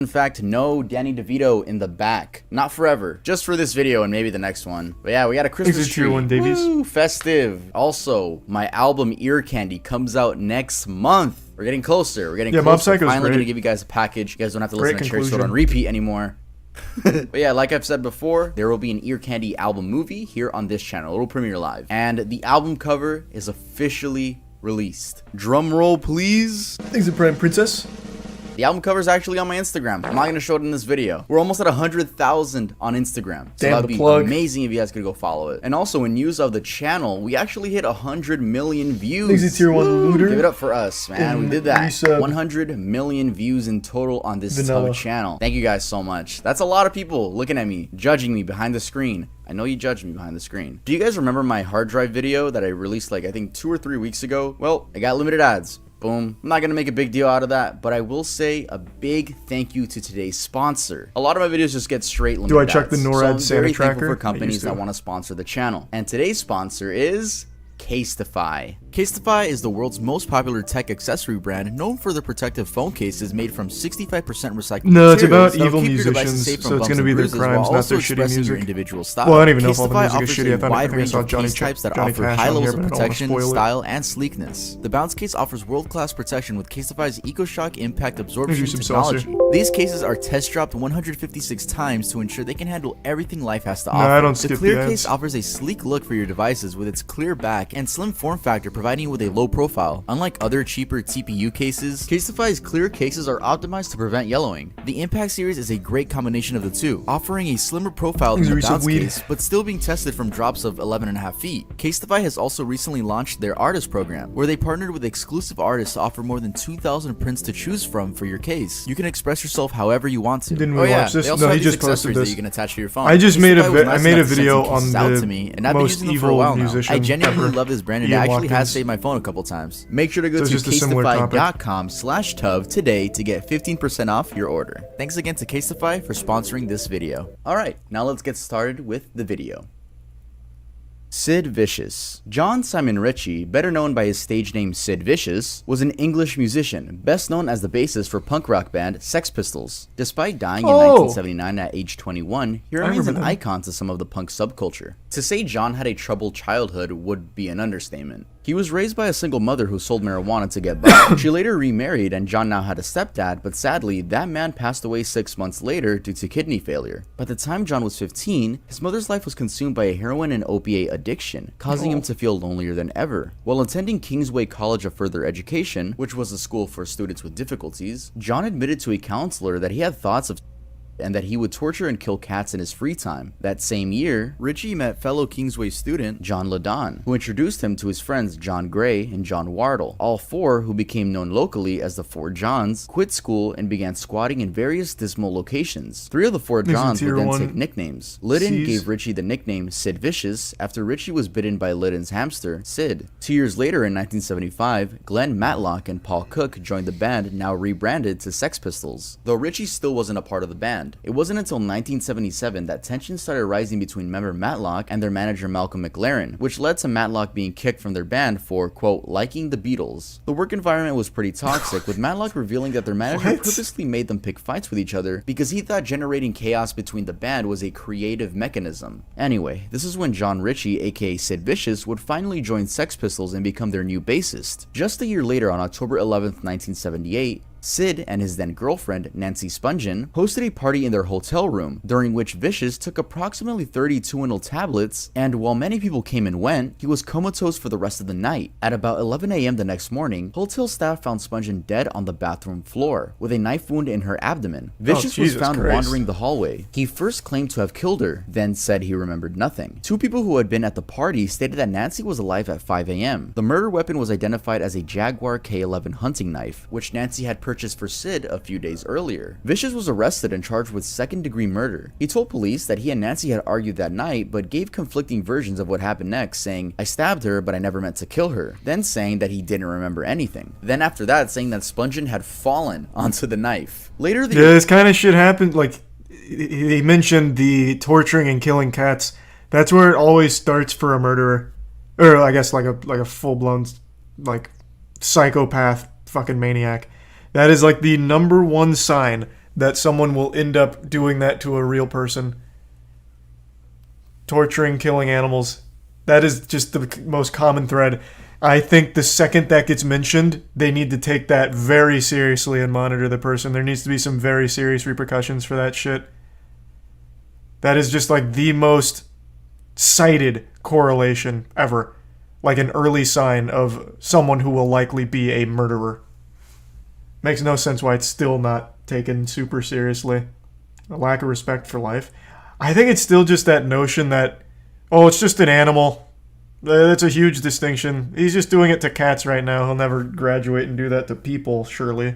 In fact, no Danny DeVito in the back. Not forever. Just for this video and maybe the next one. But yeah, we got a Christmas tree. Woo, festive. Also, my album Ear Candy comes out next month. We're getting closer. We're getting closer. Mob Psycho's finally great. Gonna give you guys a package. You guys don't have to listen to Cherry Soda on conclusion. repeat anymore. But yeah, like I've said before, there will be an Ear Candy album movie here on this channel. It will premiere live. And the album cover is officially released. Drum roll, please. Thanks, Prime Princess. The album cover is actually on my Instagram. I'm not going to show it in this video. We're almost at 100,000 on Instagram. So that'd be amazing if you guys could go follow it. And also in news of the channel, we actually hit 100 million views. Thanks to Tier 1 Looter. Give it up for us, man. We did that. 100 million views in total on this channel. Thank you guys so much. That's a lot of people looking at me, judging me behind the screen. I know you judge me behind the screen. Do you guys remember my hard drive video that I released like I think 2 or 3 weeks ago? Well, I got limited ads. Boom. I'm not gonna make a big deal out of that, but I will say a big thank you to today's sponsor. A lot of my videos just get straight limited ads. Do I check the NORAD Santa tracker? Thankful for companies that want to sponsor the channel. And today's sponsor is Casetify. Casetify is the world's most popular tech accessory brand, known for their protective phone cases made from 65% recycled No, it's about materials evil musicians, so it's going to be their crimes, not their shitty music. Individual style. Well, I don't even know if all the music is offers shitty. I thought wide I range saw of Johnny case types that Johnny offer Cash high on levels here, of but I don't wanna protection, spoil it. style, and sleekness. The bounce case offers world-class protection with Casetify's EcoShock impact absorption some technology. These cases are test dropped 156 times to ensure they can handle everything life has to offer. I don't The skip clear the case ads. offers a sleek look for your devices with its clear back and slim form factor, providing you with a low profile. Unlike other cheaper TPU cases, Casetify's clear cases are optimized to prevent yellowing. The Impact series is a great combination of the two, offering a slimmer profile than the bounce case, but still being tested from drops of 11.5 feet. Casetify has also recently launched their artist program, where they partnered with exclusive artists to offer more than 2,000 prints to choose from for your case. You can express yourself however you want to. Didn't we watch this? They also No, have he these just posted accessories this. that you can attach to your phone. I just made Casetify was I nice made a enough to send video some on cases out the to me, and I've been most using them for a evil while now. musician I genuinely ever, love this brand, and Ian it actually has Watkins. saved my phone a couple times. Make sure to go So to it's just a similar topic. casetify.com/tub today to get 15% off your order. Thanks again to Casetify for sponsoring this video. Alright, now let's get started with the video. Sid Vicious. John Simon Ritchie, better known by his stage name Sid Vicious, was an English musician, best known as the bassist for punk rock band Sex Pistols. Despite dying in 1979 at age 21, he remains an icon to some of the punk subculture. To say John had a troubled childhood would be an understatement. He was raised by a single mother who sold marijuana to get by. She later remarried and John now had a stepdad, but sadly, that man passed away 6 months later due to kidney failure. By the time John was 15, his mother's life was consumed by a heroin and opiate addiction, causing him to feel lonelier than ever. While attending Kingsway College of Further Education, which was a school for students with difficulties, John admitted to a counselor that he had thoughts of and that he would torture and kill cats in his free time. That same year, Ritchie met fellow Kingsway student John Ladon, who introduced him to his friends John Gray and John Wardle. All four, who became known locally as the Four Johns, quit school and began squatting in various dismal locations. 3 of the 4 Johns would then take nicknames. Liddon gave Ritchie the nickname Sid Vicious after Ritchie was bitten by Liddon's hamster, Sid. 2 years later in 1975, Glenn Matlock and Paul Cook joined the band, now rebranded to Sex Pistols. Though Ritchie still wasn't a part of the band, it wasn't until 1977 that tensions started rising between member Matlock and their manager Malcolm McLaren, which led to Matlock being kicked from their band for, quote, liking the Beatles. The work environment was pretty toxic, with Matlock revealing that their manager purposely made them pick fights with each other because he thought generating chaos between the band was a creative mechanism. Anyway, this is when John Ritchie, aka Sid Vicious, would finally join Sex Pistols and become their new bassist. Just a year later, on October 11th, 1978, Sid and his then girlfriend, Nancy Spungen, hosted a party in their hotel room, during which Vicious took approximately 30 Tuinal tablets, and while many people came and went, he was comatose for the rest of the night. At about 11 a.m. the next morning, hotel staff found Spungen dead on the bathroom floor, with a knife wound in her abdomen. Vicious was found wandering the hallway. He first claimed to have killed her, then said he remembered nothing. 2 people who had been at the party stated that Nancy was alive at 5 a.m. The murder weapon was identified as a Jaguar K11 hunting knife, which Nancy had purchased for Sid a few days earlier. Vicious was arrested and charged with second-degree murder. He told police that he and Nancy had argued that night, but gave conflicting versions of what happened next, saying, "I stabbed her, but I never meant to kill her," then saying that he didn't remember anything. Then after that, saying that Spungen had fallen onto the knife. Later, this kind of shit happened. Like, he mentioned the torturing and killing cats. That's where it always starts for a murderer, or I guess like a full-blown like psychopath fucking maniac. That is like the #1 sign that someone will end up doing that to a real person. Torturing, killing animals. That is just the most common thread. I think the second that gets mentioned, they need to take that very seriously and monitor the person. There needs to be some very serious repercussions for that shit. That is just like the most cited correlation ever. Like an early sign of someone who will likely be a murderer. Makes no sense why it's still not taken super seriously. A lack of respect for life. I think it's still just that notion that, oh, it's just an animal. That's a huge distinction. He's just doing it to cats right now. He'll never graduate and do that to people, surely.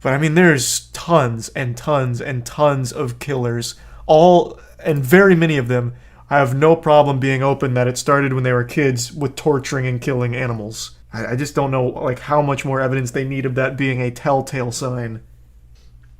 But I mean, there's tons and tons and tons of killers. All, and very many of them, have no problem being open that it started when they were kids with torturing and killing animals. I just don't know like how much more evidence they need of that being a telltale sign.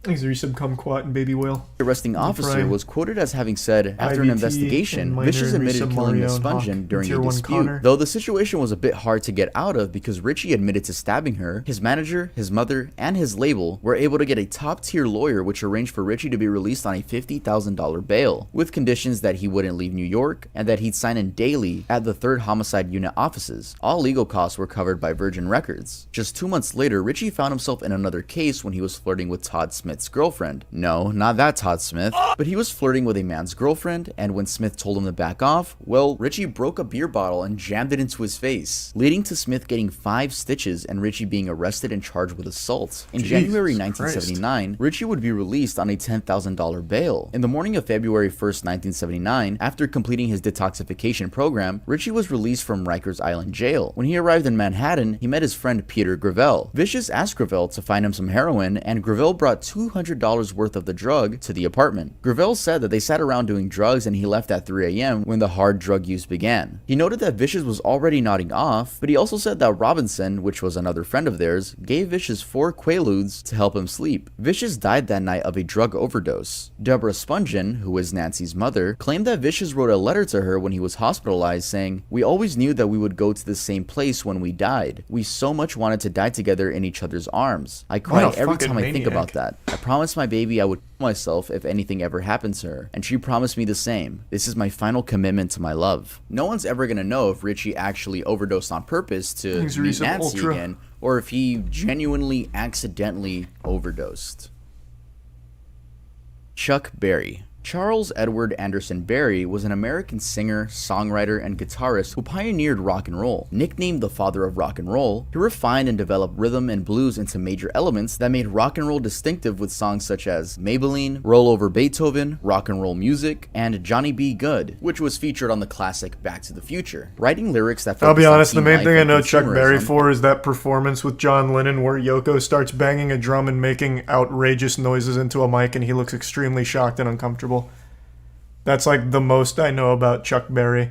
Thanks, resub kumquat and baby whale. The arresting officer was quoted as having said, after an investigation, Vicious admitted killing Miss Spungen during a dispute. Though the situation was a bit hard to get out of because Richie admitted to stabbing her, his manager, his mother, and his label were able to get a top-tier lawyer which arranged for Richie to be released on a $50,000 bail, with conditions that he wouldn't leave New York and that he'd sign in daily at the 3rd Homicide Unit offices. All legal costs were covered by Virgin Records. Just 2 months later, Richie found himself in another case when he was flirting with Todd Smith's girlfriend. No, not that Todd Smith, but he was flirting with a man's girlfriend, and when Smith told him to back off, well, Richie broke a beer bottle and jammed it into his face, leading to Smith getting 5 stitches and Richie being arrested and charged with assault. In January 1979, Richie would be released on a $10,000 bail. In the morning of February 1st, 1979, after completing his detoxification program, Richie was released from Rikers Island Jail. When he arrived in Manhattan, he met his friend Peter Gravel. Vicious asked Gravel to find him some heroin, and Gravel brought $200 worth of the drug to the apartment. Gravel said that they sat around doing drugs and he left at 3 a.m. when the hard drug use began. He noted that Vicious was already nodding off, but he also said that Robinson, which was another friend of theirs, gave Vicious 4 Quaaludes to help him sleep. Vicious died that night of a drug overdose. Deborah Spungen, who is Nancy's mother, claimed that Vicious wrote a letter to her when he was hospitalized saying, "We always knew that we would go to the same place when we died. We so much wanted to die together in each other's arms. I cry every time I think about that. I promised my baby I would kill myself if anything ever happened to her, and she promised me the same. This is my final commitment to my love." No one's ever gonna know if Richie actually overdosed on purpose to meet Nancy again, or if he genuinely accidentally overdosed. Chuck Berry. Charles Edward Anderson Berry was an American singer, songwriter, and guitarist who pioneered rock and roll. Nicknamed the father of rock and roll, he refined and developed rhythm and blues into major elements that made rock and roll distinctive with songs such as Maybelline, Roll Over Beethoven, Rock and Roll Music, and Johnny B. Good, which was featured on the classic Back to the Future. Writing lyrics that I'll be honest, the main thing I know Chuck Berry for is that performance with John Lennon where Yoko starts banging a drum and making outrageous noises into a mic and he looks extremely shocked and uncomfortable. That's like the most I know about Chuck Berry.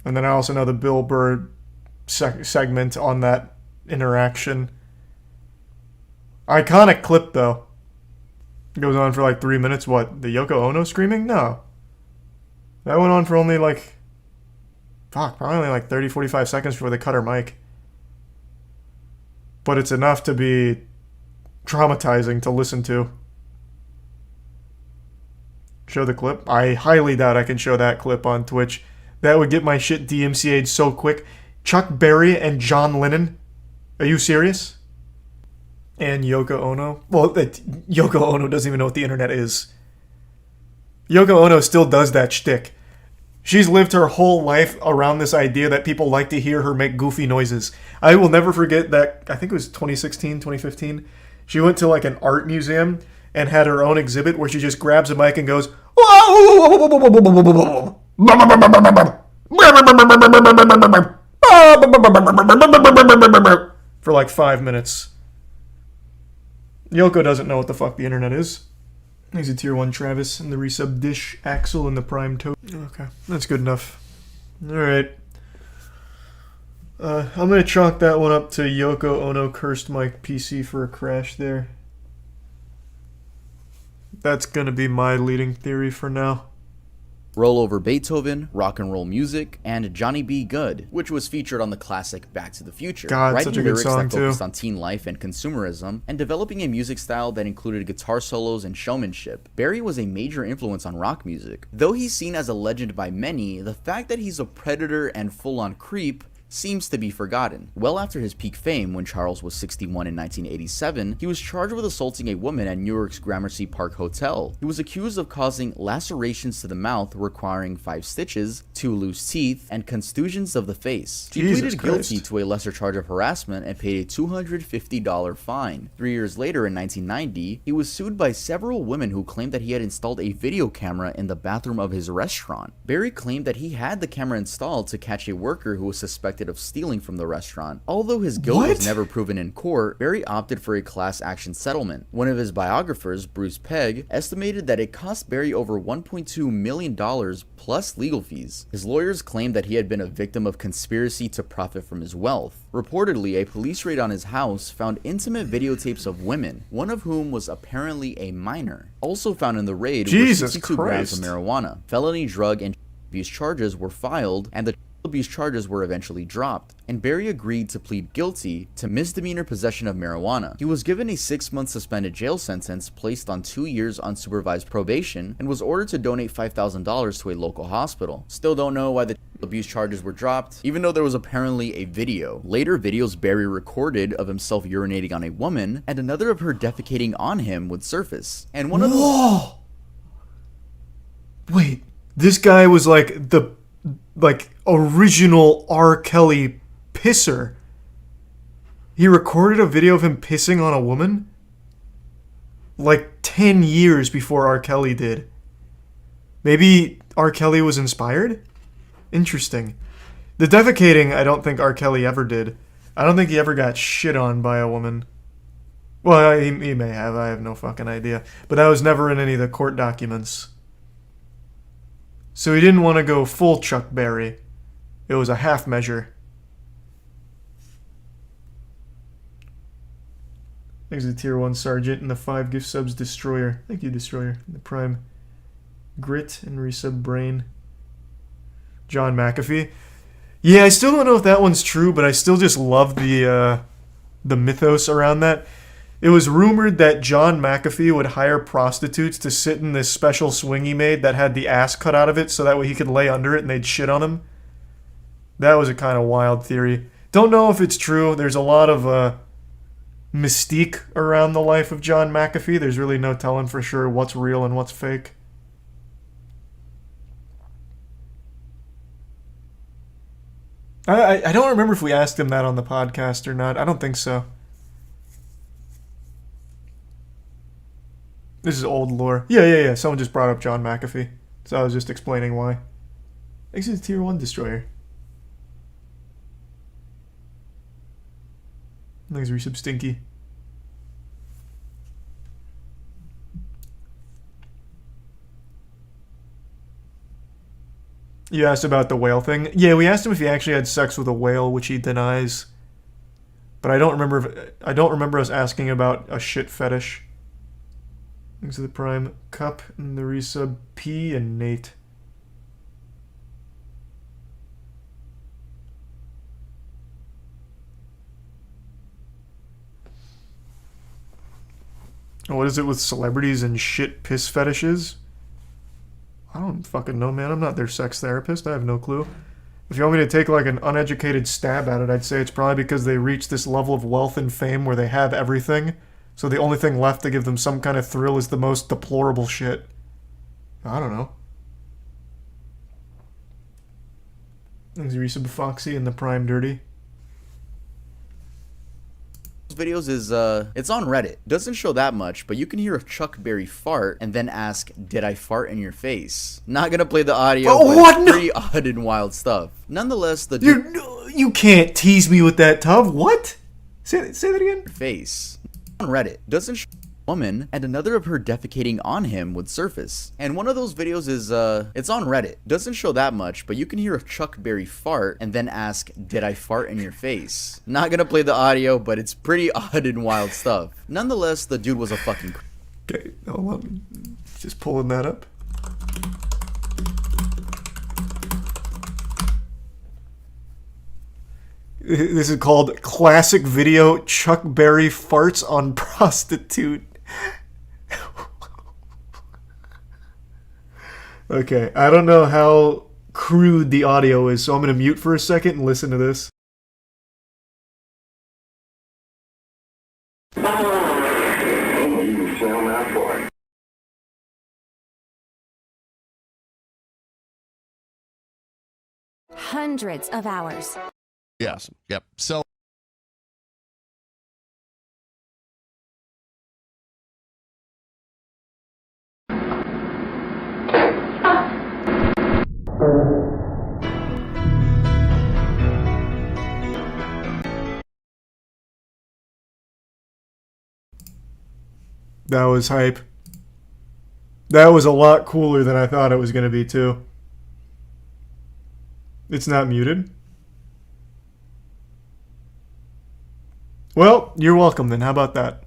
And then I also know the Bill Burr segment on that interaction. Iconic clip though. It goes on for like 3 minutes. What? The Yoko Ono screaming? No. That went on for only like... probably only like 30, 45 seconds before they cut her mic. But it's enough to be traumatizing to listen to. Show the clip? I highly doubt I can show that clip on Twitch. That would get my shit DMCA'd so quick. Chuck Berry and John Lennon? Are you serious? And Yoko Ono? Well, Yoko Ono doesn't even know what the internet is. Yoko Ono still does that shtick. She's lived her whole life around this idea that people like to hear her make goofy noises. I will never forget that, I think it was 2016, 2015. She went to like an art museum and had her own exhibit where she just grabs a mic and goes for like 5 minutes. Yoko doesn't know what the fuck the internet is. He's a tier 1 Travis and the resub Dish Axel and the Prime Toad. Okay, that's good enough. Alright. I'm gonna chalk that one up to Yoko Ono cursed my PC for a crash there. That's gonna be my leading theory for now. Roll Over Beethoven, Rock and Roll Music, and Johnny B. Good, which was featured on the classic Back to the Future. God, Writing such a good lyrics song that focused too. on teen life and consumerism, and developing a music style that included guitar solos and showmanship. Barry was a major influence on rock music. Though he's seen as a legend by many, the fact that he's a predator and full-on creep seems to be forgotten. Well after his peak fame, when Charles was 61 in 1987, he was charged with assaulting a woman at Newark's Gramercy Park Hotel. He was accused of causing lacerations to the mouth requiring 5 stitches, 2 loose teeth, and contusions of the face. He Jesus pleaded Christ. guilty to a lesser charge of harassment and paid a $250 fine. 3 years later, in 1990, he was sued by several women who claimed that he had installed a video camera in the bathroom of his restaurant. Barry claimed that he had the camera installed to catch a worker who was suspected of stealing from the restaurant. Although his guilt was never proven in court, Barry opted for a class action settlement. One of his biographers, Bruce Pegg, estimated that it cost Barry over $1.2 million plus legal fees. His lawyers claimed that he had been a victim of conspiracy to profit from his wealth. Reportedly, a police raid on his house found intimate videotapes of women, one of whom was apparently a minor. Also found in the raid were 62 grams of marijuana. Felony drug and abuse charges were filed, and the abuse charges were eventually dropped, and Barry agreed to plead guilty to misdemeanor possession of marijuana. He was given a 6-month suspended jail sentence, placed on 2 years unsupervised probation, and was ordered to donate $5,000 to a local hospital. Still don't know why the abuse charges were dropped, even though there was apparently a video. Later videos Barry recorded of himself urinating on a woman, and another of her defecating on him would surface. And one of those— Whoa! Wait, this guy was like the original R. Kelly pisser. He recorded a video of him pissing on a woman like 10 years before R. Kelly did. Maybe R. Kelly was inspired? Interesting. The defecating, I don't think R. Kelly ever did. I don't think he ever got shit on by a woman. Well, he may have. I have no fucking idea. But that was never in any of the court documents. So he didn't want to go full Chuck Berry. It was a half measure. Thanks to the Tier 1 Sergeant and the 5 gift subs Destroyer. Thank you, Destroyer. The Prime Grit and Resub Brain. John McAfee. Yeah, I still don't know if that one's true, but I still just love the mythos around that. It was rumored that John McAfee would hire prostitutes to sit in this special swing he made that had the ass cut out of it so that way he could lay under it and they'd shit on him. That was a kind of wild theory. Don't know if it's true. There's a lot of mystique around the life of John McAfee. There's really no telling for sure what's real and what's fake. I don't remember if we asked him that on the podcast or not. I don't think so. This is old lore. Yeah. Someone just brought up John McAfee. So I was just explaining why. This is Tier 1 Destroyer. Thanks, Resub Stinky. You asked about the whale thing. Yeah, we asked him if he actually had sex with a whale, which he denies. But I don't remember us asking about a shit fetish. Thanks to the Prime Cup and the resub P and Nate. What is it with celebrities and shit piss fetishes? I don't fucking know, man. I'm not their sex therapist. I have no clue. If you want me to take like an uneducated stab at it, I'd say it's probably because they reach this level of wealth and fame where they have everything. So the only thing left to give them some kind of thrill is the most deplorable shit. I don't know. There's Resub Foxy and the Prime Dirty. videos is it's on Reddit. Doesn't show that much, but you can hear a Chuck Berry fart and then ask, "Did I fart in your face?" Not gonna play the audio. Oh, but what? It's pretty odd and wild stuff. Nonetheless, the You can't tease me with that, Tub. What? Say that again. face on Reddit doesn't show woman, and another of her defecating on him would surface. And one of those videos is it's on Reddit. Doesn't show that much, but you can hear a Chuck Berry fart and then ask, "Did I fart in your face?" Not gonna play the audio, but it's pretty odd and wild stuff. Nonetheless, the dude was a fucking Okay, hold on. Just pulling that up. This is called Classic Video Chuck Berry Farts on Prostitute. Okay, I don't know how crude the audio is, so I'm going to mute for a second and listen to this. Hundreds of hours. Yes. Yep. So That was hype. That was a lot cooler than I thought it was going to be, too. It's not muted. Well, you're welcome then. How about that?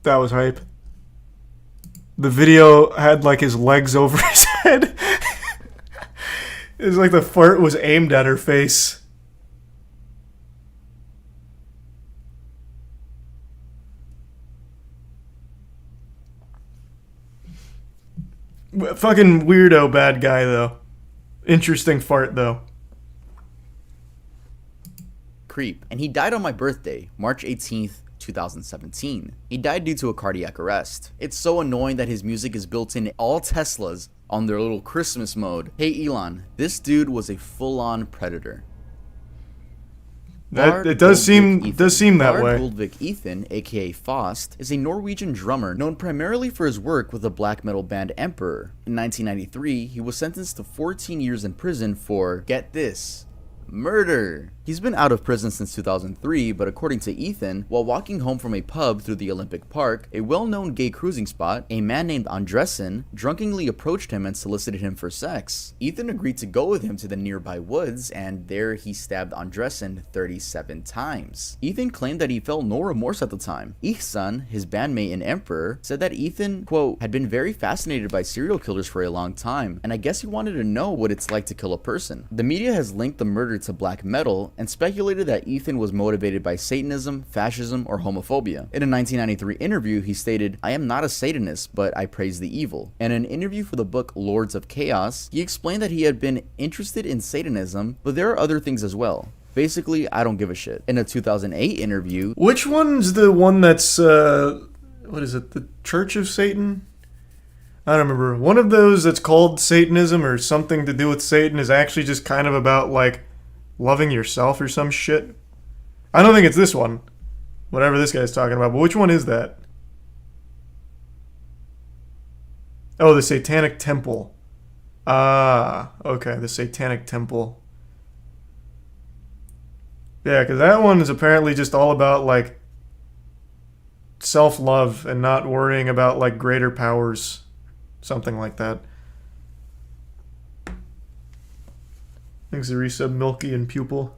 That was hype. The video had like his legs over his head. It was like the fart was aimed at her face. Fucking weirdo bad guy, though. Interesting fart, though. Creep. And he died on my birthday, March 18th, 2017. He died due to a cardiac arrest. It's so annoying that his music is built in all Teslas on their little Christmas mode. Hey Elon, this dude was a full-on predator. It does seem that Bard way. Goldvik Ethan, aka Faust, is a Norwegian drummer known primarily for his work with the black metal band Emperor. In 1993, he was sentenced to 14 years in prison for, get this, murder. He's been out of prison since 2003, but according to Ethan, while walking home from a pub through the Olympic Park, a well-known gay cruising spot, a man named Andressen drunkenly approached him and solicited him for sex. Ethan agreed to go with him to the nearby woods, and there he stabbed Andressen 37 times. Ethan claimed that he felt no remorse at the time. Ihsan, his bandmate in Emperor, said that Ethan, quote, had been very fascinated by serial killers for a long time, and I guess he wanted to know what it's like to kill a person. The media has linked the murder to black metal, and speculated that Ethan was motivated by Satanism, fascism, or homophobia. In a 1993 interview, he stated, I am not a Satanist, but I praise the evil. In an interview for the book Lords of Chaos, he explained that he had been interested in Satanism, but there are other things as well. Basically, I don't give a shit. In a 2008 interview... Which one's the one that's, what is it, the Church of Satan? I don't remember. One of those that's called Satanism or something to do with Satan is actually just kind of about, like, loving yourself or some shit. I don't think it's this one. Whatever this guy's talking about. But which one is that? Oh, the Satanic Temple. Ah, okay. The Satanic Temple. Yeah, because that one is apparently just all about, like, self-love and not worrying about, like, greater powers. Something like that. Thanks to resub Milky and Pupil.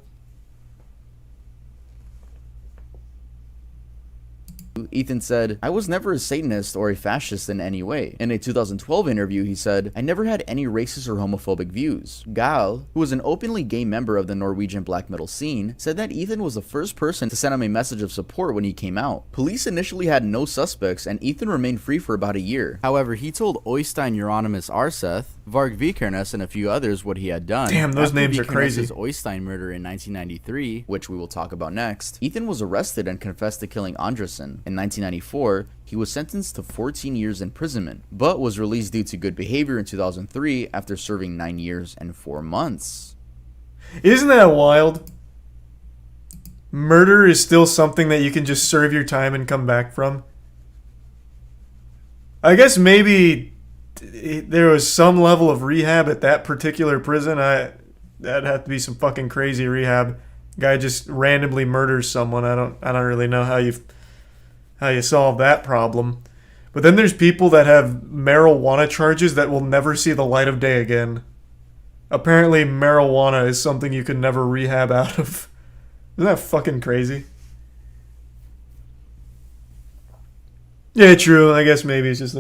Ethan said, I was never a Satanist or a fascist in any way. In a 2012 interview, he said, I never had any racist or homophobic views. Gal, who was an openly gay member of the Norwegian black metal scene, said that Ethan was the first person to send him a message of support when he came out. Police initially had no suspects, and Ethan remained free for about a year. However, he told Oystein Euronymous Arseth, Varg Vikernes, and a few others what he had done. Damn, those names are crazy. After Oystein murder in 1993, which we will talk about next, Ethan was arrested and confessed to killing Andressen. In 1994, he was sentenced to 14 years imprisonment, but was released due to good behavior in 2003 after serving 9 years and 4 months. Isn't that wild? Murder is still something that you can just serve your time and come back from. I guess maybe there was some level of rehab at that particular prison. That'd have to be some fucking crazy rehab. Guy just randomly murders someone. I don't really know how you solve that problem. But then there's people that have marijuana charges that will never see the light of day again. Apparently marijuana is something you can never rehab out of. Isn't that fucking crazy? Yeah, true. I guess maybe it's just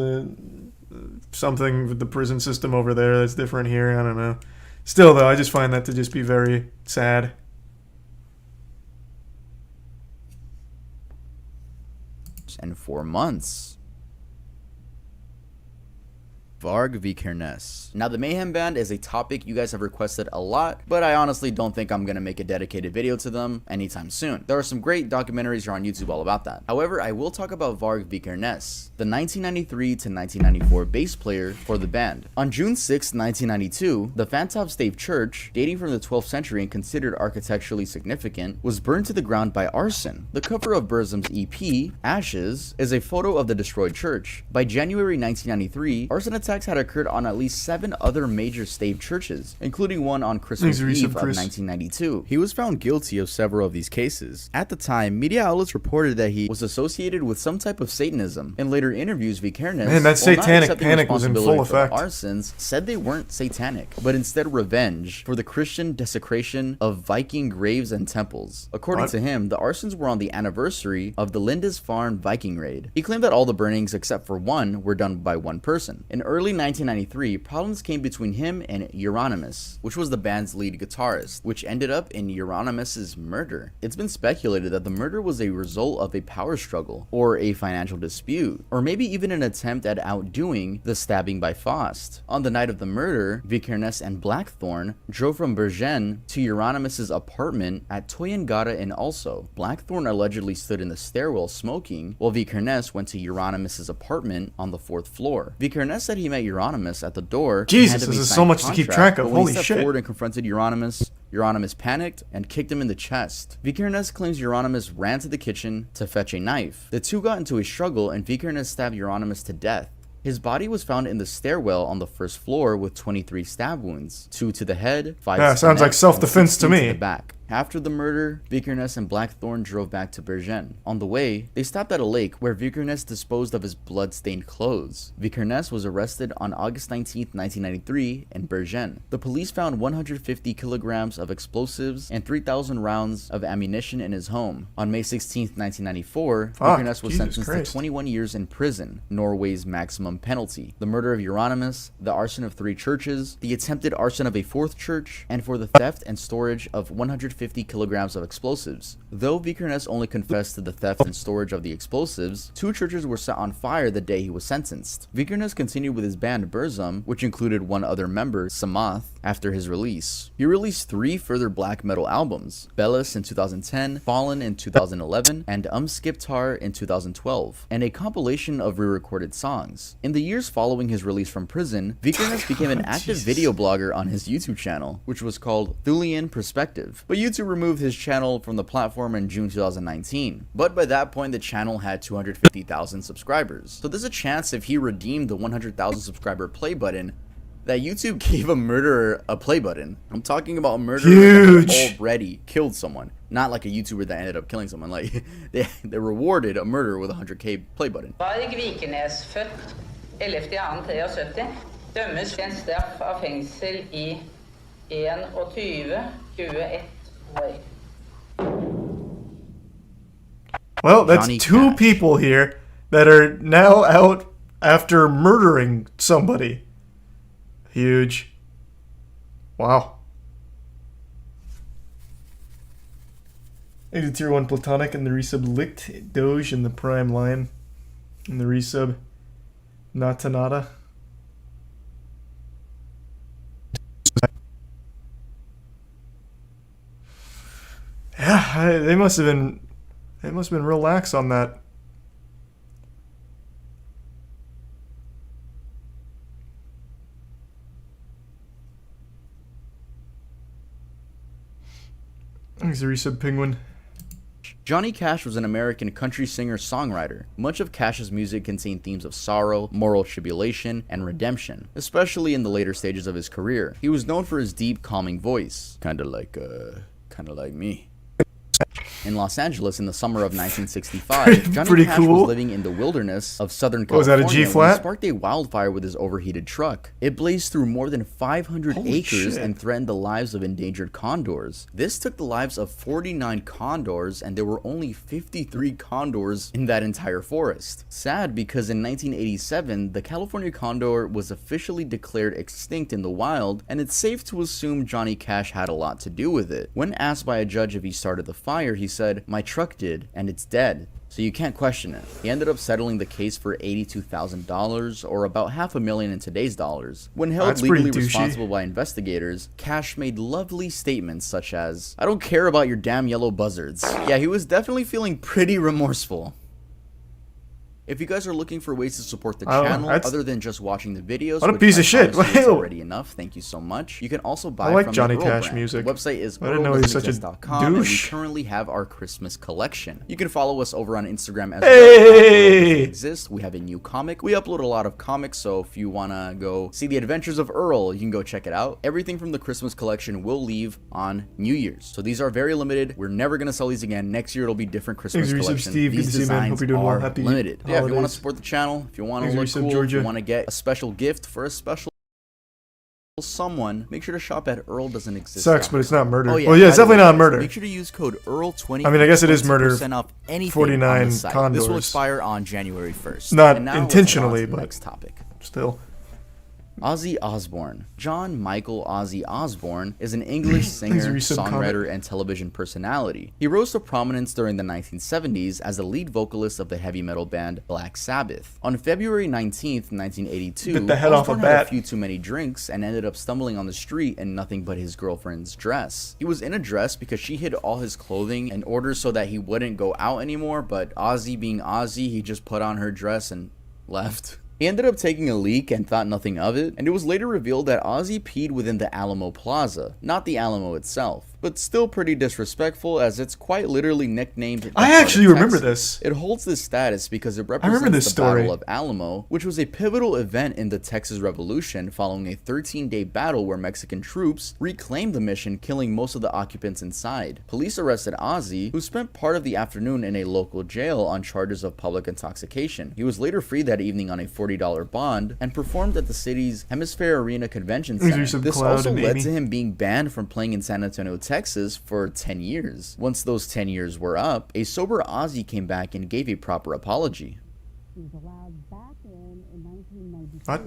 something with the prison system over there that's different here. I don't know. Still, though, I just find that to just be very sad. And 4 months. Varg Vikernes. Now, the Mayhem Band is a topic you guys have requested a lot, but I honestly don't think I'm gonna make a dedicated video to them anytime soon. There are some great documentaries here on YouTube all about that. However, I will talk about Varg Vikernes, the 1993 to 1994 bass player for the band. On June 6, 1992, the Fantov Stave Church, dating from the 12th century and considered architecturally significant, was burned to the ground by arson. The cover of Burzum's EP, Ashes, is a photo of the destroyed church. By January 1993, arson attacks had occurred on at least 7 other major stave churches, including one on Christmas Eve of 1992. He was found guilty of several of these cases. At the time, media outlets reported that he was associated with some type of Satanism. In later interviews, Vikernes, Man, that satanic panic was in full effect. Arsons said they weren't satanic, but instead revenge for the Christian desecration of Viking graves and temples. According to him, the arsons were on the anniversary of the Lindisfarne Viking raid. He claimed that all the burnings except for one were done by one person. In early 1993, problems came between him and Euronymous, which was the band's lead guitarist, which ended up in Euronymous' murder. It's been speculated that the murder was a result of a power struggle, or a financial dispute, or maybe even an attempt at outdoing the stabbing by Faust. On the night of the murder, Vikernes and Blackthorn drove from Bergen to Euronymous' apartment at Toyengata in Also. Blackthorn allegedly stood in the stairwell smoking, while Vikernes went to Euronymous' apartment on the 4th floor. Vikernes said he met Euronymous at the door. Jesus, this is so much to keep track of. Holy shit. When he stepped forward and confronted Euronymous panicked and kicked him in the chest. Vikernes claims Euronymous ran to the kitchen to fetch a knife. The two got into a struggle and Vikernes stabbed Euronymous to death. His body was found in the stairwell on the 1st floor with 23 stab wounds, 2 to the head, 5 to the sounds neck, like self-defense to me. the back. After the murder, Vikernes and Blackthorn drove back to Bergen. On the way, they stopped at a lake where Vikernes disposed of his blood-stained clothes. Vikernes was arrested on August 19, 1993 in Bergen. The police found 150 kilograms of explosives and 3,000 rounds of ammunition in his home. On May 16, 1994, Vikernes was sentenced to 21 years in prison, Norway's maximum penalty. The murder of Euronymous, the arson of 3 churches, the attempted arson of a 4th church, and for the theft and storage of 150 kilograms of explosives. Though Vikernes only confessed to the theft and storage of the explosives, 2 churches were set on fire the day he was sentenced. Vikernes continued with his band Burzum, which included one other member, Samath, after his release. He released 3 further black metal albums, Bellis in 2010, Fallen in 2011, and Skiptar in 2012, and a compilation of re-recorded songs. In the years following his release from prison, Vikernes became an active video blogger on his YouTube channel, which was called Thulian Perspective, but YouTube removed his channel from the platform in June 2019. But by that point, the channel had 250,000 subscribers. So there's a chance if he redeemed the 100,000 subscriber play button, that YouTube gave a murderer a play button. I'm talking about a murderer that already killed someone. Not like a YouTuber that ended up killing someone. Like they rewarded a murderer with a 100k play button. Varg Vikernes, født 11.2.73, dømmes til en straff av fengsel I 21 år. Well, that's Johnny 2 Cash. people here that are now out after murdering somebody. Huge. Wow. 80 tier 1 Platonic and the resub Licked Doge in the prime line. And the resub Natanata. Yeah, they must have been real lax on that. Thanks, resub Penguin. Johnny Cash was an American country singer-songwriter. Much of Cash's music contained themes of sorrow, moral tribulation, and redemption, especially in the later stages of his career. He was known for his deep, calming voice, kinda like me. In Los Angeles in the summer of 1965, Johnny Pretty Cash cool. was living in the wilderness of Southern Was that California a when G-flat? he sparked a wildfire with his overheated truck. It blazed through more than 500 Holy acres shit. and threatened the lives of endangered condors. This took the lives of 49 condors, and there were only 53 condors in that entire forest. Sad because in 1987, the California condor was officially declared extinct in the wild, and it's safe to assume Johnny Cash had a lot to do with it. When asked by a judge if he started the fire, he said, "My truck did, and it's dead." So you can't question it. He ended up settling the case for $82,000, or about $500,000 in today's dollars. When held That's pretty legally douchey. responsible by investigators, Cash made lovely statements such as, "I don't care about your damn yellow buzzards." Yeah, he was definitely feeling pretty remorseful. If you guys are looking for ways to support the Oh, channel that's- other than just watching the videos, What a which piece I of shit. promise you is Ew. already enough, thank you so much. You can also buy I like from Johnny the Earl Cash brand. music. The website is I didn't know he was such a earldoesn'texist.com, and we douche. currently have our Christmas collection. You can follow us over on Instagram as Hey! exist. We have a new comic. We upload a lot of comics, so if you want to go see the adventures of Earl, you can go check it out. Everything from the Christmas collection will leave on New Year's. So these are very limited. We're never going to sell these again. Next year it'll be different Christmas Thanks, Resub collection. Steve. Good These to see you, man. designs Hope you're doing well. are Happy limited. Yeah, if you want to holidays. support the channel, if you want to Thanks, look Resub cool, if Georgia. you want to get a special gift for a special someone, make sure to shop at Earl Doesn't Exist. Sucks, but it's not murder. Oh, Well, yeah, it's by the way, definitely not guys, murder. Make sure to use code EARL20. I mean, I guess it is murder. 20% off anything 49 on the site. This will condors. expire on January 1st. Not And now let's intentionally, move on to the but- next topic. Still. Ozzy Osbourne. John Michael Ozzy Osbourne is an English Thanks, singer, Resub songwriter, and television personality. He rose to prominence during the 1970s as the lead vocalist of the heavy metal band Black Sabbath. On February 19th, 1982, Bit the head off a Osbourne had a bat. few too many drinks and ended up stumbling on the street in nothing but his girlfriend's dress. He was in a dress because she hid all his clothing in order so that he wouldn't go out anymore, but Ozzy being Ozzy, he just put on her dress and left. He ended up taking a leak and thought nothing of it, and it was later revealed that Ozzy peed within the Alamo Plaza, not the Alamo itself, but still pretty disrespectful as it's quite literally nicknamed the I heart of actually remember Texas. this. It holds this status because it remember represents this the story. Battle of Alamo, which was a pivotal event in the Texas Revolution following a 13-day battle where Mexican troops reclaimed the mission, killing most of the occupants inside. Police arrested Ozzy, who spent part of the afternoon in a local jail on charges of public intoxication. He was later freed that evening on a $40 bond and performed at the city's Hemisphere Arena Convention These are Center. some This Cloud also and led Amy. to him being banned from playing in San Antonio, Texas for 10 years. Once those 10 years were up, a sober Ozzy came back and gave a proper apology. What?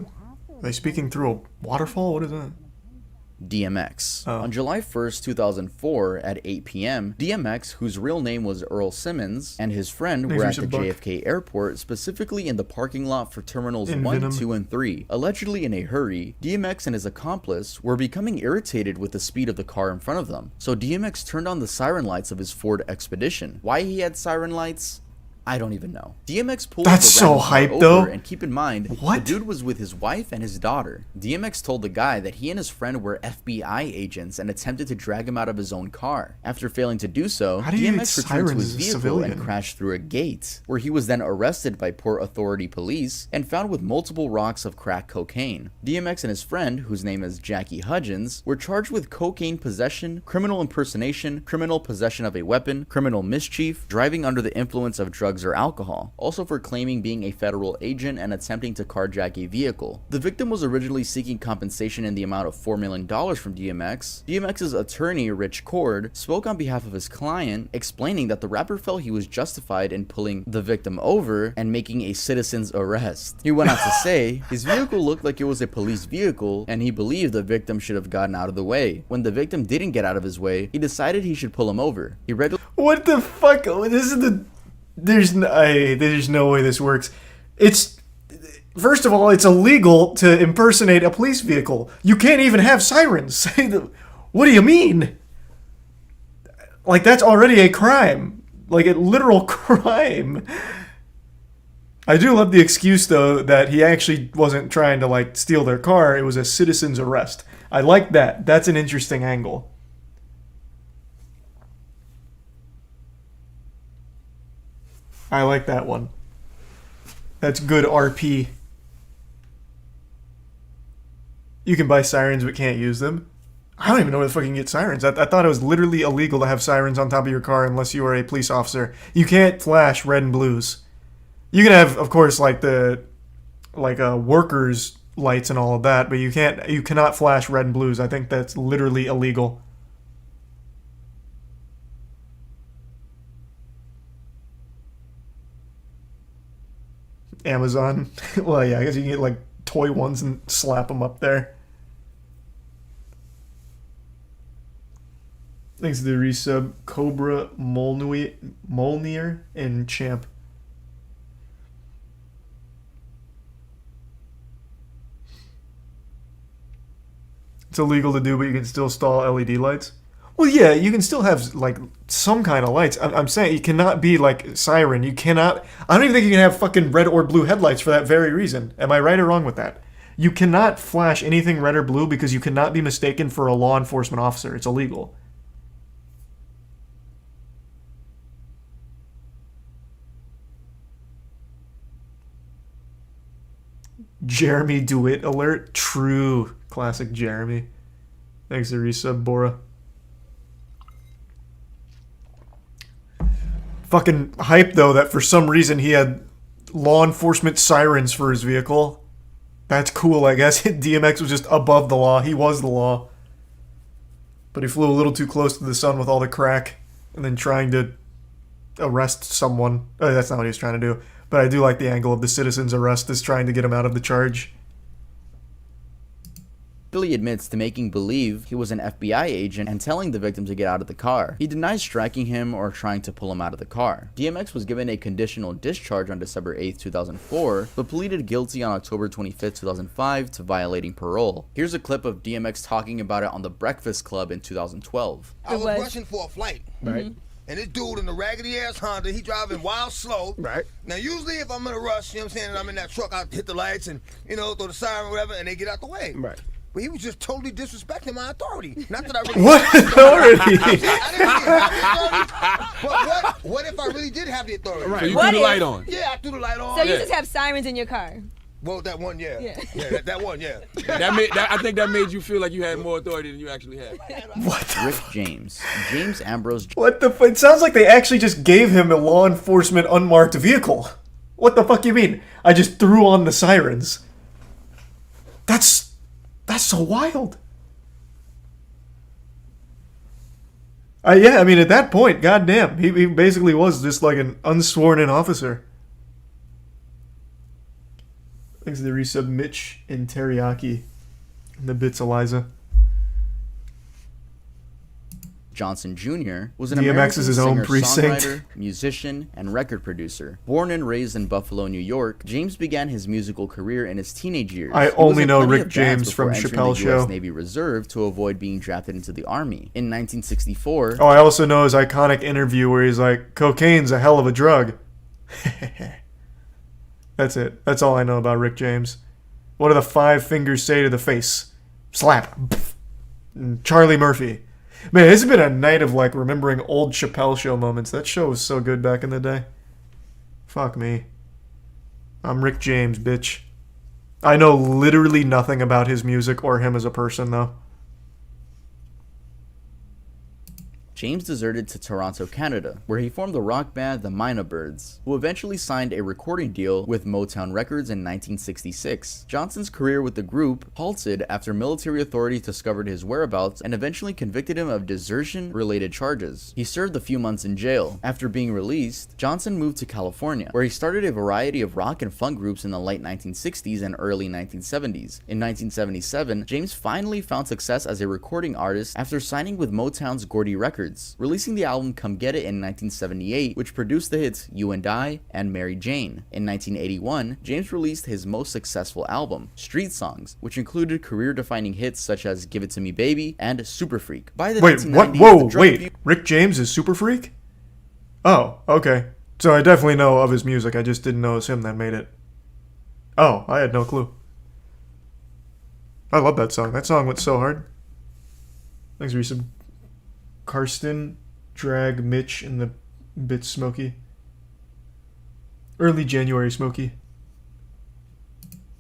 Are they speaking through a waterfall? What is that? DMX. Oh. On July 1st, 2004 at 8 p.m., DMX, whose real name was Earl Simmons, and his friend Thanks, were at the Mr. Buck. JFK airport, specifically in the parking lot for terminals In 1, Venom. 2, and 3. Allegedly in a hurry, DMX and his accomplice were becoming irritated with the speed of the car in front of them. So DMX turned on the siren lights of his Ford Expedition. Why he had siren lights? I don't even know. DMX pulled That's the so random car hype, over, though. and keep in mind, What? the dude was with his wife and his daughter. DMX told the guy that he and his friend were FBI agents and attempted to drag him out of his own car. After failing to do so, How do you DMX use returned to sirens his as a vehicle civilian? and crashed through a gate, where he was then arrested by Port Authority police and found with multiple rocks of crack cocaine. DMX and his friend, whose name is Jackie Hudgens, were charged with cocaine possession, criminal impersonation, criminal possession of a weapon, criminal mischief, driving under the influence of drugs or alcohol. Also for claiming being a federal agent and attempting to carjack a vehicle. The victim was originally seeking compensation in the amount of $4 million from DMX. DMX's attorney, Rich Cord, spoke on behalf of his client, explaining that the rapper felt he was justified in pulling the victim over and making a citizen's arrest. He went on to say, his vehicle looked like it was a police vehicle, and he believed the victim should have gotten out of the way. When the victim didn't get out of his way, he decided he should pull him over. He read What the fuck? This is the... There's no way this works. It's... First of all, it's illegal to impersonate a police vehicle. You can't even have sirens. What do you mean? Like, that's already a crime. Like, a literal crime. I do love the excuse, though, that he actually wasn't trying to, like, steal their car. It was a citizen's arrest. I like that. That's an interesting angle. I like that one. That's good RP. You can buy sirens but can't use them. I don't even know where the fuck you can get sirens. I thought it was literally illegal to have sirens on top of your car unless you are a police officer. You can't flash red and blues. You can have, of course, like workers' lights and all of that, but you cannot flash red and blues. I think that's literally illegal. Amazon. Well, yeah, I guess you can get like toy ones and slap them up there. Thanks to the resub, Cobra, Molnir, and Champ. It's illegal to do, but you can still install LED lights. Well, yeah, you can still have like some kind of lights. I'm saying you cannot be like siren. You cannot. I don't even think you can have fucking red or blue headlights for that very reason. Am I right or wrong with that? You cannot flash anything red or blue because you cannot be mistaken for a law enforcement officer. It's illegal. Jeremy DeWitt alert. True. Classic Jeremy. Thanks to resub, Bora. Fucking hype, though, that for some reason he had law enforcement sirens for his vehicle. That's cool, I guess. DMX was just above the law. He was the law. But he flew a little too close to the sun with all the crack and then trying to arrest someone. Oh, that's not what he was trying to do. But I do like the angle of the citizen's arrest is trying to get him out of the charge. Billy admits to making believe he was an FBI agent and telling the victim to get out of the car. He denies striking him or trying to pull him out of the car. DMX was given a conditional discharge on December 8, 2004, but pleaded guilty on October 25, 2005 to violating parole. Here's a clip of DMX talking about it on The Breakfast Club in 2012. I was rushing for a flight. Right. And this dude in the raggedy ass Honda, he driving wild slow. Right. Now, usually if I'm in a rush, you know what I'm saying, and I'm in that truck, I hit the lights and, you know, throw the siren or whatever, and they get out the way. Right. But he was just totally disrespecting my authority. Not that I really... What authority? I didn't really have the authority. But what if I really did have the authority? Right. So you threw the light on. Yeah, I threw the light on. So you just have sirens in your car? Well, that one, yeah. Yeah. That one, yeah. I think that made you feel like you had more authority than you actually had. What? Rick James. James Ambrose. What the fuck? It sounds like they actually just gave him a law enforcement unmarked vehicle. What the fuck you mean? I just threw on the sirens. That's so wild. Yeah, I mean, at that point, goddamn, he basically was just like an unsworn-in officer. Thanks to the resub, Mitch and Teriyaki. And the bits, Eliza. Johnson Jr. was an DMX American is his own singer, precinct. songwriter, musician, and record producer. Born and raised in Buffalo, New York, James began his musical career in his teenage years. I He was only in know plenty Rick of bands James before from entering Chappelle's the US Show. Navy Reserve to avoid being drafted into the Army. In 1964, Oh, I also know his iconic interview where he's like, cocaine's a hell of a drug. That's it. That's all I know about Rick James. What do the 5 fingers say to the face? Slap. And Charlie Murphy. Man, this has been a night of like remembering old Chappelle Show moments. That show was so good back in the day. Fuck me. I'm Rick James, bitch. I know literally nothing about his music or him as a person, though. James deserted to Toronto, Canada, where he formed the rock band the Mina Birds, who eventually signed a recording deal with Motown Records in 1966. Johnson's career with the group halted after military authorities discovered his whereabouts and eventually convicted him of desertion-related charges. He served a few months in jail. After being released, Johnson moved to California, where he started a variety of rock and funk groups in the late 1960s and early 1970s. In 1977, James finally found success as a recording artist after signing with Motown's Gordy Records, releasing the album Come Get It in 1978, which produced the hits You and I and Mary Jane. In 1981, James released his most successful album, Street Songs, which included career-defining hits such as Give It To Me Baby and Super Freak. By the Wait, 1990s, what? the Whoa, drug wait. Rick James is Super Freak? Oh, okay. So I definitely know of his music. I just didn't know it was him that made it. Oh, I had no clue. I love that song. That song went so hard. Thanks, Reese. Karsten, Drag, Mitch, and the bit Smokey. Early January Smokey.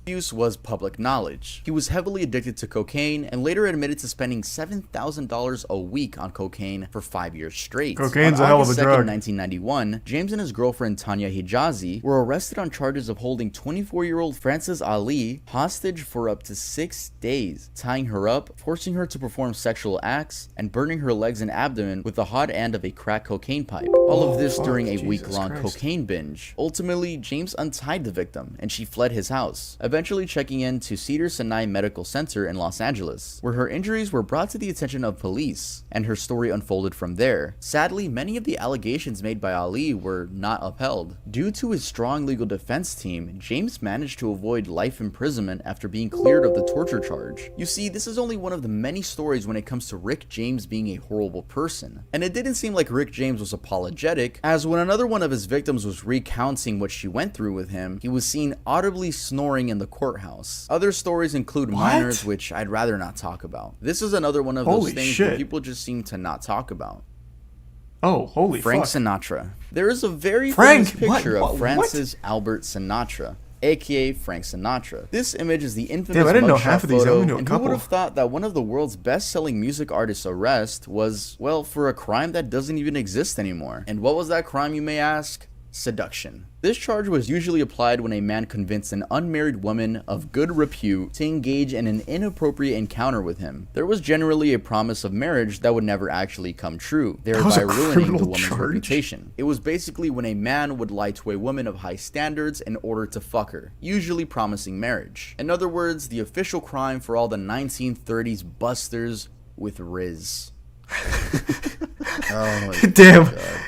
Abuse was public knowledge. He was heavily addicted to cocaine and later admitted to spending $7,000 a week on cocaine for 5 years straight. Cocaine's on a hell of a August 2nd, drug. 1991, James and his girlfriend Tanya Hijazi were arrested on charges of holding 24-year-old Frances Ali hostage for up to 6 days, tying her up, forcing her to perform sexual acts, and burning her legs and abdomen with the hot end of a crack cocaine pipe. All of this during a week-long cocaine binge. Ultimately, James untied the victim and she fled his house, eventually checking into Cedars-Sinai Medical Center in Los Angeles, where her injuries were brought to the attention of police, and her story unfolded from there. Sadly, many of the allegations made by Ali were not upheld. Due to his strong legal defense team, James managed to avoid life imprisonment after being cleared of the torture charge. You see, this is only one of the many stories when it comes to Rick James being a horrible person. And it didn't seem like Rick James was apologetic, as when another one of his victims was recounting what she went through with him, he was seen audibly snoring in the courthouse. Other stories include minors, which I'd rather not talk about. This is another one of those things where people just seem to not talk about. Oh, holy Frank fuck. Sinatra. There is a very Frank? famous picture What? of Francis Albert Sinatra, aka Frank Sinatra. This image is the infamous Damn, I didn't know mugshot half of these. I photo, only knew a and who would couple. have thought that one of the world's best-selling music artists' arrest was, well, for a crime that doesn't even exist anymore. And what was that crime, you may ask? Seduction. This charge was usually applied when a man convinced an unmarried woman of good repute to engage in an inappropriate encounter with him. There was generally a promise of marriage that would never actually come true, was thereby a ruining the criminal woman's charge? reputation. It was basically when a man would lie to a woman of high standards in order to fuck her, usually promising marriage. In other words, the official crime for all the 1930s busters with Riz. Oh, Damn,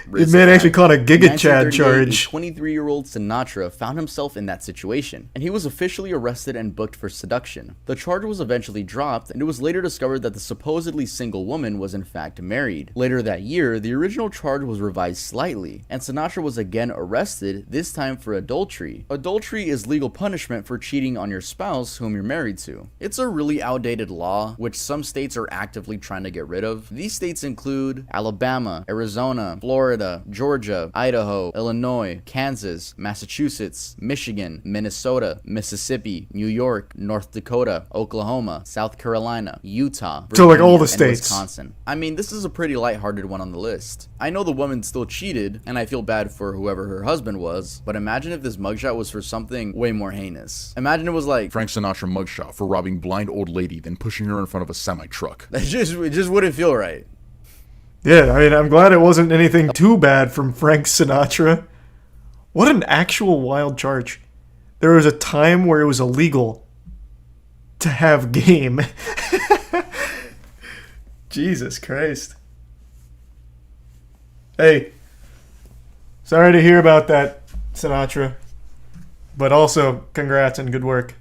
Riz it man actually caught a In Giga Chad 1938, charge. A 23-year-old Sinatra found himself in that situation, and he was officially arrested and booked for seduction. The charge was eventually dropped, and it was later discovered that the supposedly single woman was in fact married. Later that year, the original charge was revised slightly, and Sinatra was again arrested, this time for adultery. Adultery is legal punishment for cheating on your spouse whom you're married to. It's a really outdated law, which some states are actively trying to get rid of. These states include Alabama, Arizona, Florida, Georgia, Idaho, Illinois, Kansas, Massachusetts, Michigan, Minnesota, Mississippi, New York, North Dakota, Oklahoma, South Carolina, Utah, So, like, all Virginia, the and states. Wisconsin. I mean, this is a pretty lighthearted one on the list. I know the woman still cheated, and I feel bad for whoever her husband was, but imagine if this mugshot was for something way more heinous. Imagine it was like, Frank Sinatra mugshot for robbing blind old lady, then pushing her in front of a semi-truck. it just wouldn't feel right. Yeah, I mean, I'm glad it wasn't anything too bad from Frank Sinatra. What an actual wild charge. There was a time where it was illegal to have game. Jesus Christ. Hey, sorry to hear about that, Sinatra. But also, congrats and good work.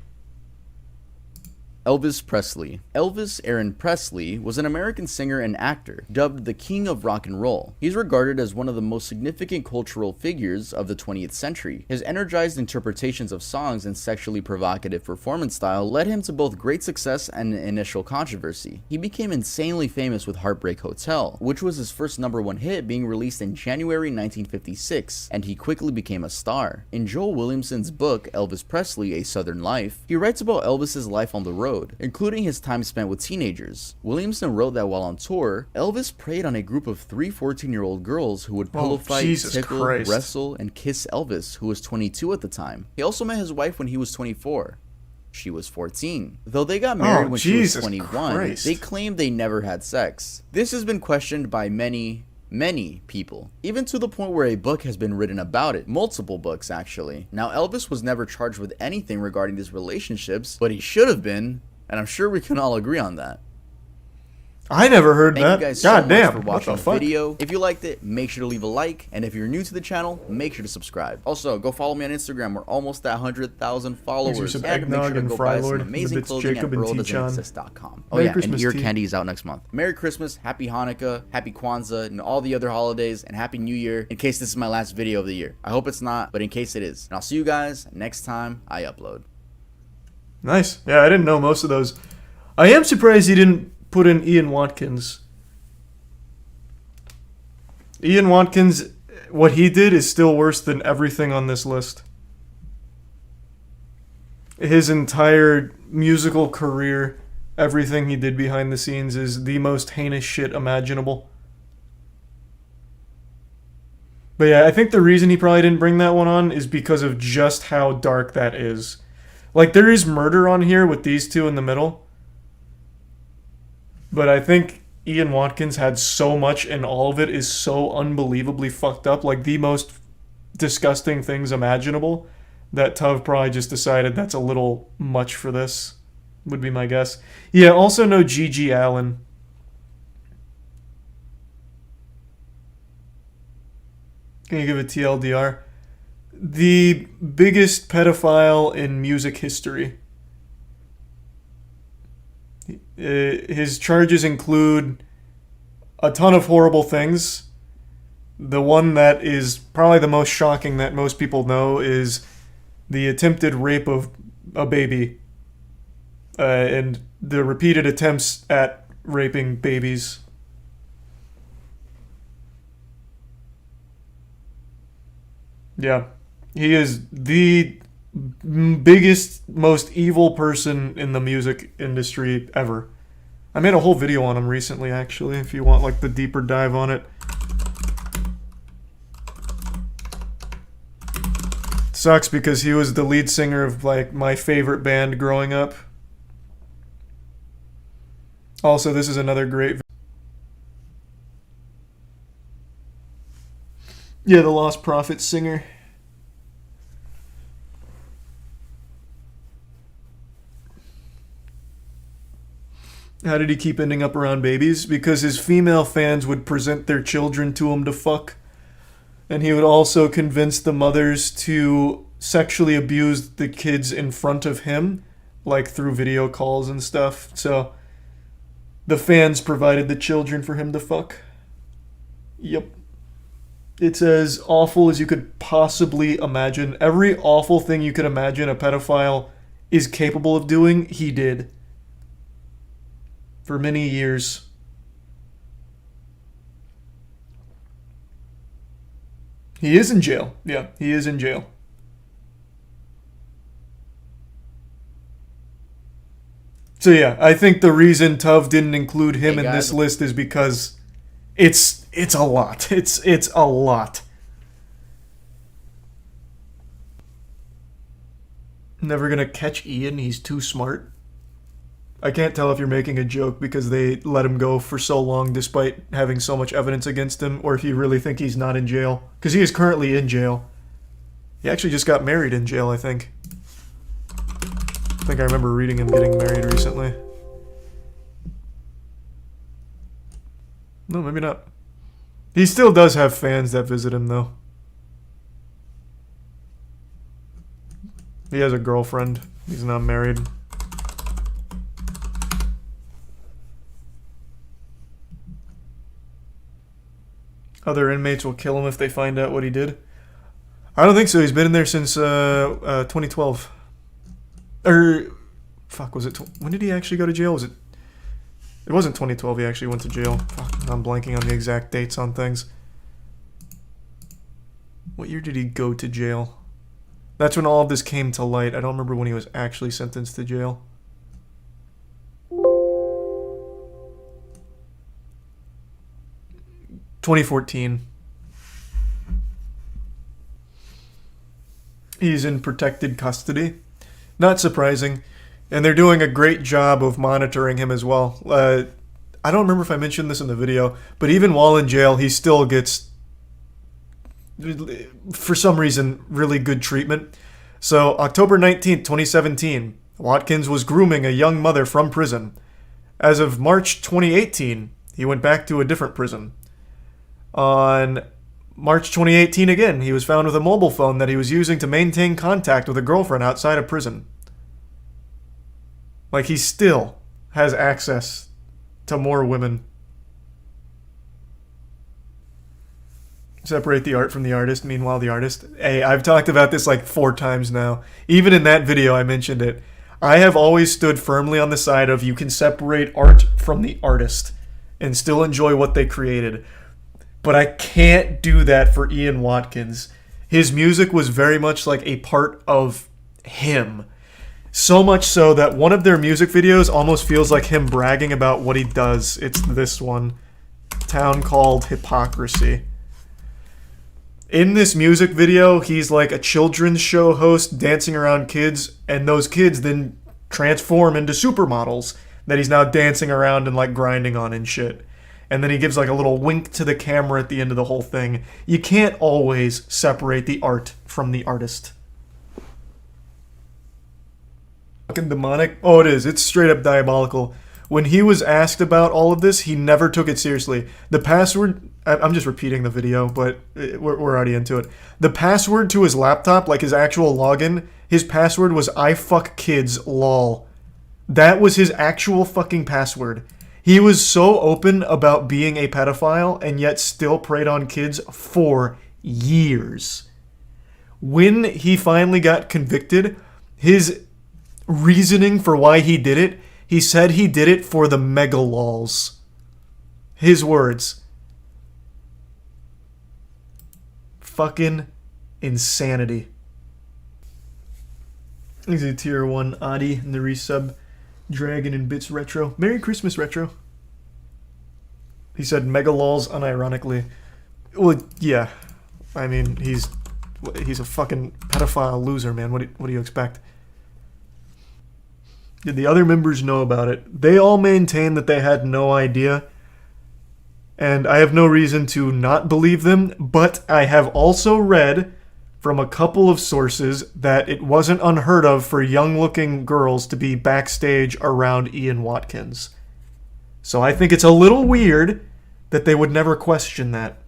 Elvis Presley. Elvis Aaron Presley was an American singer and actor, dubbed the King of Rock and Roll. He's regarded as one of the most significant cultural figures of the 20th century. His energized interpretations of songs and sexually provocative performance style led him to both great success and initial controversy. He became insanely famous with Heartbreak Hotel, which was his first #1 hit, being released in January 1956, and he quickly became a star. In Joel Williamson's book, Elvis Presley, A Southern Life, he writes about Elvis's life on the road, including his time spent with teenagers. Williamson wrote that while on tour, Elvis preyed on a group of 3 14-year-old girls who would pillow fight, Jesus tickle, Christ. wrestle, and kiss Elvis, who was 22 at the time. He also met his wife when he was 24. She was 14. Though they got married when she was Jesus 21, Christ. they claimed they never had sex. This has been questioned by many people, even to the point where a book has been written about it. Multiple books, actually. Now, Elvis was never charged with anything regarding these relationships, but he should have been, and I'm sure we can all agree on that. I never heard Thank that. you guys so God damn. much for What watching the the fuck? video. If you liked it, make sure to leave a like, and if you're new to the channel, make sure to subscribe. Also, go follow me on Instagram. We're almost at 100,000 followers. some And make eggnog sure to and go Fry buy some Lord from the amazing bits clothing Jacob at and T-Chan. worlddoesn't Oh Merry yeah, Christmas, and ear T. candy is out next month. Merry Christmas, Happy Hanukkah, Happy Kwanzaa, and all the other holidays, and Happy New Year, in case this is my last video of the year. I hope it's not, but in case it is. And I'll see you guys next time I upload. Nice. Yeah, I didn't know most of those. I am surprised he didn't put in Ian Watkins. Ian Watkins, what he did is still worse than everything on this list. his entire musical career, everything he did behind the scenes is the most heinous shit imaginable. But yeah, I think the reason he probably didn't bring that one on is because of just how dark that is. Like, there is murder on here with these two in the middle. But I think Ian Watkins had so much, and all of it is so unbelievably fucked up. Like, the most disgusting things imaginable, that Tuv probably just decided that's a little much for this, would be my guess. Yeah, also no G.G. Allen. Can you give a TLDR? The biggest pedophile in music history. His charges include a ton of horrible things. The one that is probably the most shocking that most people know is the attempted rape of a baby. And the repeated attempts at raping babies. Yeah. He is the biggest, most evil person in the music industry ever. I made a whole video on him recently, actually, if you want like the deeper dive on it. Sucks because he was the lead singer of like my favorite band growing up. Also, this is another great... Yeah, the Lost Prophets singer. How did he keep ending up around babies? Because his female fans would present their children to him to fuck. And he would also convince the mothers to sexually abuse the kids in front of him, like through video calls and stuff. So the fans provided the children for him to fuck. Yep. It's as awful as you could possibly imagine. Every awful thing you could imagine a pedophile is capable of doing, he did. For many years. He is in jail. Yeah, he is in jail. So yeah, I think the reason Tuv didn't include him in this list is because it's a lot. It's a lot. Never gonna catch Ian, he's too smart. I can't tell if you're making a joke because they let him go for so long despite having so much evidence against him, or if you really think he's not in jail. Because he is currently in jail. He actually just got married in jail, I think. I think I remember reading him getting married recently. No, maybe not. He still does have fans that visit him, though. He has a girlfriend. He's not married. Other inmates will kill him if they find out what he did. I don't think so. He's been in there since 2012. Or, fuck, was it... when did he actually go to jail? Was it... It wasn't 2012 he actually went to jail. Fuck, I'm blanking on the exact dates on things. What year did he go to jail? That's when all of this came to light. I don't remember when he was actually sentenced to jail. ...2014. He's in protected custody. Not surprising. And they're doing a great job of monitoring him as well. I don't remember if I mentioned this in the video, but even while in jail, he still gets, for some reason, really good treatment. So, October 19th, 2017, Watkins was grooming a young mother from prison. As of March 2018, he went back to a different prison. On March 2018 again, he was found with a mobile phone that he was using to maintain contact with a girlfriend outside of prison. Like, he still has access to more women. Separate the art from the artist, meanwhile the artist. Hey, I've talked about this like 4 times now. Even in that video I mentioned it. I have always stood firmly on the side of you can separate art from the artist and still enjoy what they created. But I can't do that for Ian Watkins. His music was very much like a part of him. So much so that one of their music videos almost feels like him bragging about what he does. It's this one. Town Called Hypocrisy. In this music video, he's like a children's show host dancing around kids, and those kids then transform into supermodels that he's now dancing around and like grinding on and shit. And then he gives like a little wink to the camera at the end of the whole thing. You can't always separate the art from the artist. Fucking demonic. Oh, it is. It's straight up diabolical. When he was asked about all of this, he never took it seriously. The password... I'm just repeating the video, but we're already into it. The password to his laptop, like his actual login, his password was ifuckkids.lol. That was his actual fucking password. He was so open about being a pedophile and yet still preyed on kids for years. When he finally got convicted, his reasoning for why he did it, he said he did it for the megalols. His words. Fucking insanity. He's a tier 1 Adi in the resub. Dragon and Bits Retro. Merry Christmas, Retro. He said megalols unironically. Well, yeah. I mean, he's a fucking pedophile loser, man. What do you expect? Did the other members know about it? They all maintain that they had no idea. And I have no reason to not believe them, but I have also read from a couple of sources that it wasn't unheard of for young-looking girls to be backstage around Ian Watkins. So I think it's a little weird that they would never question that.